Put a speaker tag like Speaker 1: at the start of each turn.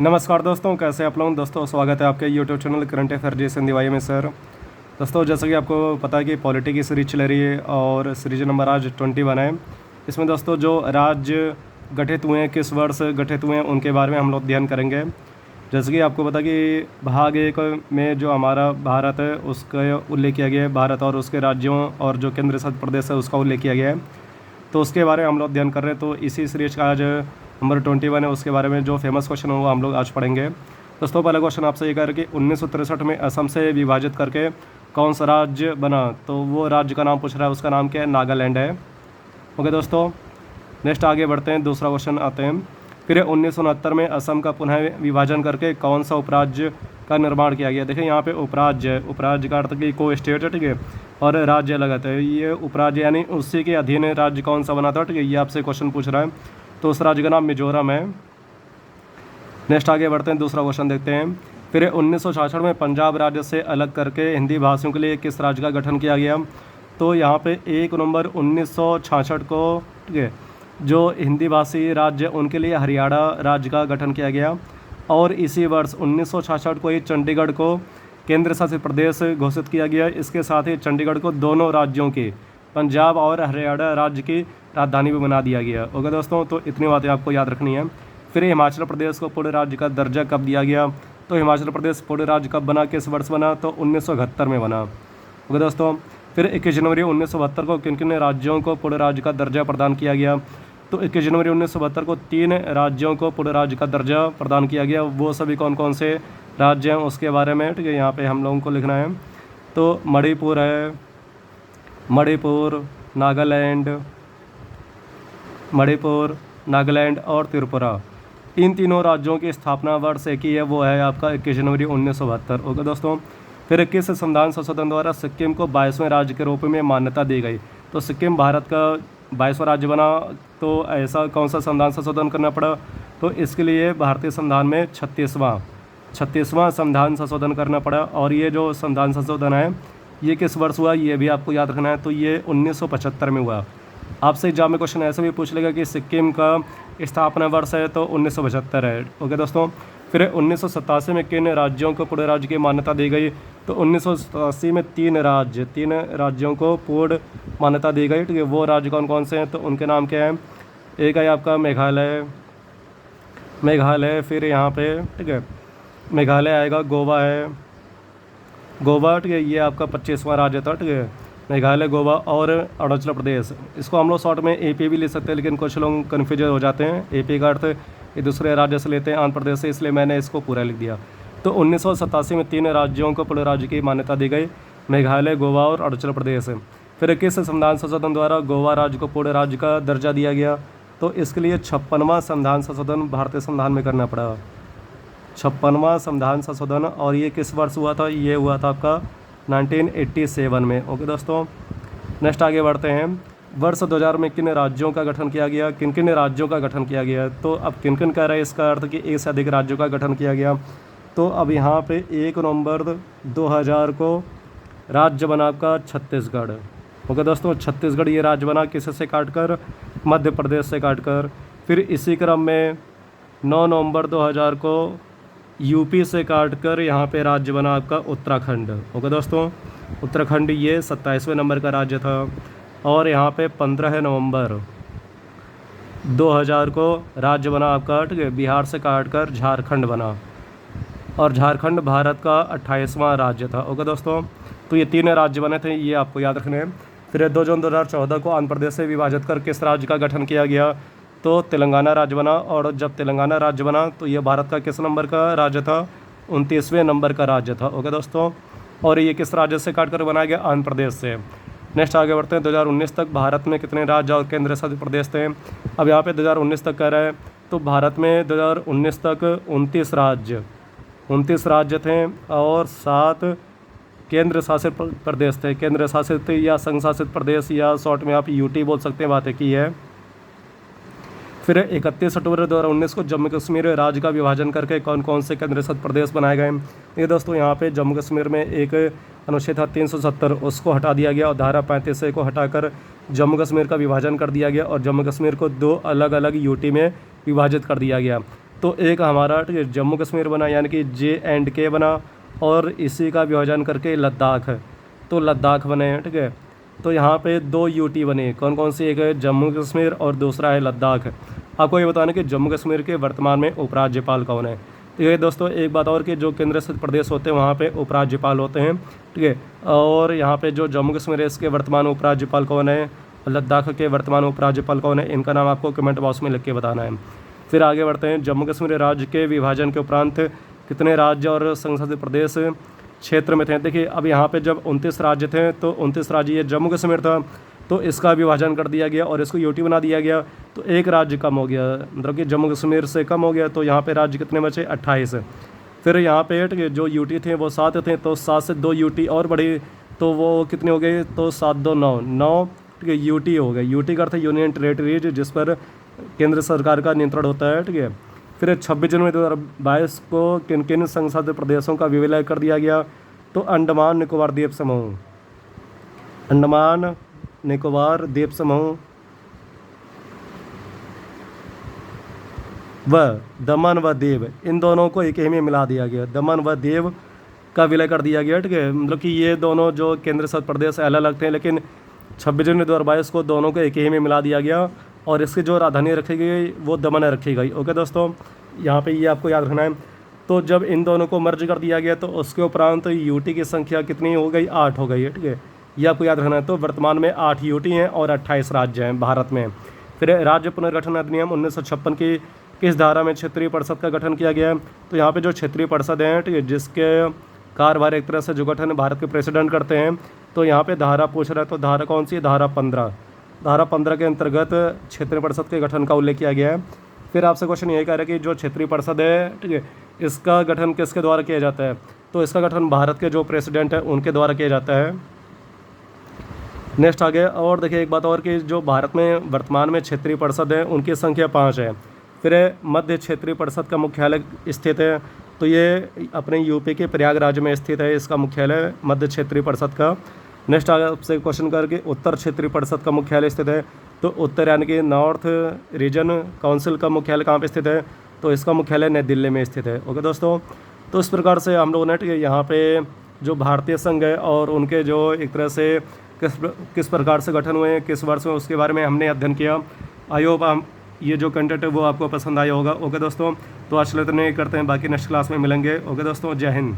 Speaker 1: नमस्कार दोस्तों, कैसे आप लोग। दोस्तों स्वागत है आपके यूट्यूब चैनल करंट अफेयर जैसे दिवाई में सर। दोस्तों जैसा कि आपको पता है कि पॉलिटी की सीरीज चल रही है और सीरीज नंबर आज 21 है। इसमें दोस्तों जो राज्य गठित हुए हैं, किस वर्ष गठित हुए हैं, उनके बारे में हम लोग अध्ययन करेंगे। जैसे कि आपको पता कि भाग 1 में जो हमारा भारत है उसका उल्लेख किया गया है, भारत और उसके राज्यों और जो केंद्र शासित प्रदेश है उसका उल्लेख किया गया है। तो उसके बारे में हम लोग अध्ययन कर रहे हैं। तो इसी सीरीज का आज नंबर 21 है, उसके बारे में जो फेमस क्वेश्चन होगा हम लोग आज पढ़ेंगे। दोस्तों पहला क्वेश्चन आपसे ये कह रहे कि 1963 में असम से विभाजित करके कौन सा राज्य बना। तो वो राज्य का नाम पूछ रहा है, उसका नाम क्या है, नागालैंड है। ओके दोस्तों, नेक्स्ट आगे बढ़ते हैं, दूसरा क्वेश्चन आते हैं। फिर 1969 में असम का पुनः विभाजन करके कौन सा उपराज्य का निर्माण किया गया। देखिए यहाँ पे उपराज्य है, उपराज्य का अर्थ की को स्टेट है, ठीक है, और राज्य अलग आता है। ये उपराज्य यानी उसी के अधीन राज्य कौन सा बना था, ठीक है, ये आपसे क्वेश्चन पूछ रहा है। तो उस राज्य का नाम मिजोरम है। नेक्स्ट आगे बढ़ते हैं, दूसरा क्वेश्चन देखते हैं। फिर 1966 में पंजाब राज्य से अलग करके हिंदी भाषियों के लिए किस राज्य का गठन किया गया। तो यहाँ पे 1 नवंबर 1966 को, ठीक है, जो हिंदी भाषी राज्य उनके लिए हरियाणा राज्य का गठन किया गया। और इसी वर्ष 1966 को ही चंडीगढ़ को केंद्र शासित प्रदेश घोषित किया गया। इसके साथ ही चंडीगढ़ को दोनों राज्यों की, पंजाब और हरियाणा राज्य की राजधानी भी बना दिया गया। ओके दोस्तों, तो इतनी बातें आपको याद रखनी है। फिर हिमाचल प्रदेश को पूर्ण राज्य का दर्जा कब दिया गया। तो हिमाचल प्रदेश पूर्ण राज्य कब बना, किस वर्ष बना। तो 1971 में बना। ओके दोस्तों, फिर 21 जनवरी 1972 को किन किन राज्यों को पूर्ण राज्य का दर्जा प्रदान किया गया। तो 21 जनवरी 1972 को 3 राज्यों को पूर्ण राज्य का दर्जा प्रदान किया गया। वो सभी कौन कौन से राज्य हैं उसके बारे में, ठीक है, यहाँ पे हम लोगों को लिखना है। तो मणिपुर है, मणिपुर, नागालैंड और त्रिपुरा। इन तीनों राज्यों की स्थापना वर्ष एक ही है, वो है आपका 21 जनवरी 1972। ओके दोस्तों, फिर किस संविधान संशोधन द्वारा सिक्किम को 22वें राज्य के रूप में मान्यता दी गई। तो सिक्किम भारत का 22वां राज्य बना, तो ऐसा कौन सा संविधान संशोधन करना पड़ा। तो इसके लिए भारतीय संविधान में 36वां संविधान संशोधन करना पड़ा। और ये जो संविधान संशोधन है ये किस वर्ष हुआ, ये भी आपको याद रखना है। तो ये 1975 में हुआ। आपसे एग्जाम में क्वेश्चन ऐसे भी पूछ लेगा कि सिक्किम का स्थापना वर्ष है, तो 1975 है। ओके दोस्तों, फिर 1987 में किन राज्यों को पूर्ण राज्य की मान्यता दी गई। तो 1987 में 3 राज्यों को पूर्ण मान्यता दी गई, ठीक है। वो राज्य कौन कौन से हैं, तो उनके नाम क्या हैं। एक है आपका मेघालय, फिर यहाँ पे, ठीक है, मेघालय आएगा, गोवा है, गोवा, ठीक है, ये आपका 25वां राज्य था, ठीक है, मेघालय, गोवा और अरुणाचल प्रदेश। इसको हम लोग शॉर्ट में एपी भी ले सकते हैं, लेकिन कुछ लोग कन्फ्यूज हो जाते हैं। एपी का अर्थ ये दूसरे राज्य से लेते हैं, आंध्र प्रदेश से, इसलिए मैंने इसको पूरा लिख दिया। तो 1987 में 3 राज्यों को पूर्ण राज्य की मान्यता दी गई, मेघालय, गोवा और अरुणाचल प्रदेश। फिर किस संविधान संशोधन द्वारा गोवा राज्य को पूर्ण राज्य का दर्जा दिया गया। तो इसके लिए 56वां संविधान संशोधन भारतीय संविधान में करना पड़ा, 56वां संविधान संशोधन। और ये किस वर्ष हुआ था, ये हुआ था आपका 1987 में। ओके दोस्तों, नेक्स्ट आगे बढ़ते हैं। वर्ष 2000 में किन राज्यों का गठन किया गया, किन किन राज्यों का गठन किया गया। तो अब किन किन कह रहा है, इसका अर्थ कि एक से अधिक राज्यों का गठन किया गया। तो अब यहाँ पे 1 नवंबर 2000 को राज्य बना आपका छत्तीसगढ़। ओके दोस्तों, छत्तीसगढ़ ये राज्य बना, किससे काट कर, मध्य प्रदेश से काट कर। फिर इसी क्रम में 9 नवंबर 2000 को यूपी से काट कर यहाँ पे राज्य बना आपका उत्तराखंड। ओके दोस्तों, उत्तराखंड ये 27वें नंबर का राज्य था। और यहाँ पे 15 नवंबर 2000 को राज्य बना आपका, ठीक है, बिहार से काट कर झारखंड बना। और झारखंड भारत का 28वां राज्य था। ओके दोस्तों, तो ये 3 राज्य बने थे, ये आपको याद रखने हैं। फिर 2 जून 2014 को आंध्र प्रदेश से विभाजित कर किस राज्य का गठन किया गया। तो तेलंगाना राज्य बना। और जब तेलंगाना राज्य बना तो ये भारत का किस नंबर का राज्य था, 29वें नंबर का राज्य था। ओके दोस्तों, और ये किस राज्य से काट कर बनाया गया, आंध्र प्रदेश से। नेक्स्ट आगे बढ़ते हैं। 2019 तक भारत में कितने राज्य और केंद्र शासित प्रदेश थे। अब यहाँ पे 2019 तक कह रहा है, तो भारत में 2019 तक 29 राज्य थे और 7 केंद्र शासित प्रदेश थे। केंद्र शासित या संघ शासित प्रदेश, या शॉर्ट में आप यूटी बोल सकते हैं, बात एक ही है। फिर 31 अक्टूबर 2019 को जम्मू कश्मीर राज्य का विभाजन करके कौन कौन से केंद्र शासित प्रदेश बनाए गए। ये दोस्तों यहाँ पे जम्मू कश्मीर में एक अनुच्छेद था 370, उसको हटा दिया गया और धारा 35 को हटाकर जम्मू कश्मीर का विभाजन कर दिया गया और जम्मू कश्मीर को 2 अलग अलग यूटी में विभाजित कर दिया गया। तो एक हमारा ठीक है जम्मू कश्मीर बना, यानी कि JNK बना, और इसी का विभाजन करके लद्दाख है, तो लद्दाख बने हैं। ठीक है, तो यहाँ पे 2 UT बने, कौन कौन सी, एक है जम्मू कश्मीर और दूसरा है लद्दाख। आपको ये बताना कि जम्मू कश्मीर के वर्तमान में उपराज्यपाल कौन है। तो ये दोस्तों एक बात और कि जो केंद्र शासित प्रदेश होते हैं वहाँ पे उपराज्यपाल होते हैं। ठीक है, और यहाँ पे जो जम्मू कश्मीर है इसके वर्तमान उपराज्यपाल कौन है, लद्दाख के वर्तमान उपराज्यपाल कौन है, इनका नाम आपको कमेंट बॉक्स में लिख के बताना है। फिर आगे बढ़ते हैं। जम्मू कश्मीर राज्य के विभाजन के उपरांत कितने राज्य और संसदीय प्रदेश क्षेत्र में थे। देखिए अब यहाँ पे जब 29 राज्य थे तो 29 राज्य ये जम्मू कश्मीर था, तो इसका विभाजन कर दिया गया और इसको UT बना दिया गया, तो एक राज्य कम हो गया, मतलब कि जम्मू कश्मीर से कम हो गया, तो यहाँ पे राज्य कितने बचे, 28। फिर यहाँ पे जो UT थे वो 7 थे, तो 7 से 2 UT और बढ़े, तो वो कितने हो गए, तो 7 2 9 9। ठीक है, UT हो गए। UT का अर्थ है यूनियन टेरेटरीज, जिस पर केंद्र सरकार का नियंत्रण होता है। ठीक है, फिर 26 जनवरी 2022 को किन किन संसदीय प्रदेशों का विलय कर दिया गया, तो अंडमान निकोबार द्वीप समूह, अंडमान निकोबार द्वीप समूह व दमन व दीव, इन दोनों को एक ही में मिला दिया गया, दमन व दीव का विलय कर दिया गया। ठीक है, मतलब कि ये दोनों जो केंद्र शासित प्रदेश अलग अलग थे, लेकिन 26 जनवरी 2022 को दोनों को एक ही में मिला दिया गया, और इसकी जो राजधानी रखी गई वो दमन रखी गई। ओके दोस्तों, यहाँ पे ये आपको याद रखना है। तो जब इन दोनों को मर्ज कर दिया गया तो उसके उपरांत UT की संख्या कितनी हो गई, 8 हो गई है। ठीक है, ये आपको याद रखना है। तो वर्तमान में 8 UT हैं और 28 राज्य हैं भारत में। फिर राज्य पुनर्गठन अधिनियम 1956 की किस धारा में क्षेत्रीय परिषद का गठन किया गया है, तो यहाँ पे जो क्षेत्रीय परिषद है, ठीक है, जिसके कार्यभार एक तरह से जो गठन भारत के प्रेसिडेंट करते हैं, तो यहाँ पे धारा पूछ रहा है, तो धारा कौन सी है, धारा 15। धारा 15 के अंतर्गत क्षेत्रीय परिषद के गठन का उल्लेख किया गया है। फिर आपसे क्वेश्चन यही कह रहा है कि जो क्षेत्रीय परिषद है, ठीक है, इसका गठन किसके द्वारा किया जाता है, तो इसका गठन भारत के जो प्रेसिडेंट है उनके द्वारा किया जाता है। नेक्स्ट आगे और देखिए एक बात और कि जो भारत में वर्तमान में क्षेत्रीय परिषद है उनकी संख्या 5 है। फिर मध्य क्षेत्रीय परिषद का मुख्यालय स्थित है, तो ये अपने UP के प्रयागराज में स्थित है, इसका मुख्यालय मध्य क्षेत्रीय परिषद का। नेक्स्ट आगे आपसे क्वेश्चन करके उत्तर क्षेत्रीय परिषद का मुख्यालय स्थित है, तो उत्तर यानी कि नॉर्थ रीजन काउंसिल का मुख्यालय कहाँ पे स्थित है, तो इसका मुख्यालय नई दिल्ली में स्थित है। ओके दोस्तों, तो इस प्रकार से हम लोगों ने यहाँ पे जो भारतीय संघ है और उनके जो एक तरह से किस प्रकार से गठन हुए हैं, किस वर्ष में, उसके बारे में हमने अध्ययन किया। आई होप हम ये जो कंटेंट है वो आपको पसंद आया होगा। ओके दोस्तों, तो आज चलो इतने करते हैं, बाकी नेक्स्ट क्लास में मिलेंगे। ओके दोस्तों, जय हिंद।